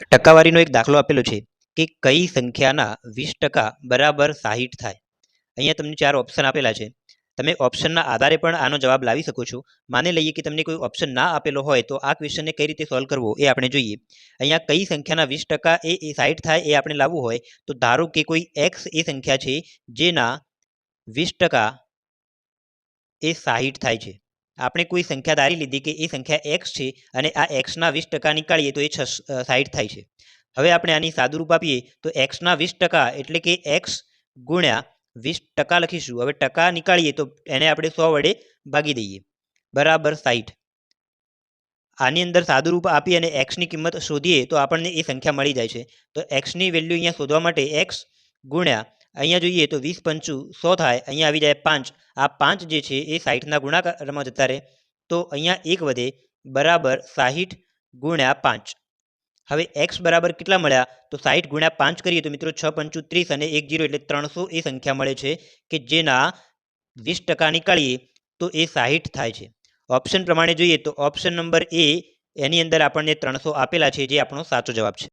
ટકાવારીનો એક દાખલો આપેલો છે કે કઈ સંખ્યાના 20% બરાબર 60 થાય। અહીંયા તમને 4 ઓપ્શન આપેલા છે। તમે ઓપ્શનના આધારે પણ આનો જવાબ લાવી શકો છો। માની લઈએ કે તમને કોઈ ઓપ્શન ના આપેલો હોય તો આ ક્વેશ્ચનને કઈ રીતે સોલ્વ કરવો એ આપણે જોઈએ। અહીંયા કઈ સંખ્યાના 20% એ 60 થાય એ આપણે લાવવું હોય તો ધારો કે કોઈ x એ સંખ્યા છે જેના 20% એ 60 થાય છે। આપણે કોઈ સંખ્યા ધારી લીધી કે એ સંખ્યા x છે અને આ x ના 20% નીકાળીએ તો એ 60 થાય છે। હવે આપણે આની સાદુરૂપ આપીએ તો x ના 20% એટલે કે x ગુણ્યા 20% લખીશું। હવે ટકા નીકાળીએ તો એને આપણે 100 વડે ભાગી દઈએ બરાબર 60। આની અંદર સાદુરૂપ આપી અને x ની કિંમત શોધીએ તો આપણને એ સંખ્યા મળી જાય છે। તો x ની વેલ્યુ અહીંયા શોધવા માટે x ગુણ્યા અહીંયા જોઈએ તો 20 પંચું 100 થાય। અહીંયા આવી જાય 5। આ 5 જે છે એ 60 ના ગુણાકારમાં જતા રહે તો અહીંયા 1 વધે બરાબર 60 ગુણ્યા 5। હવે x બરાબર કેટલા મળ્યા તો 60 ગુણ્યા 5 કરીએ તો મિત્રો 6 પંચું 30 અને 1 0 એટલે 300 એ સંખ્યા મળે છે કે જેના 20% નીકાળીએ તો એ 60 થાય છે। ઓપ્શન પ્રમાણે જોઈએ તો ઓપ્શન નંબર એ એની અંદર આપણને 300 આપેલા છે જે આપણો સાચો જવાબ છે।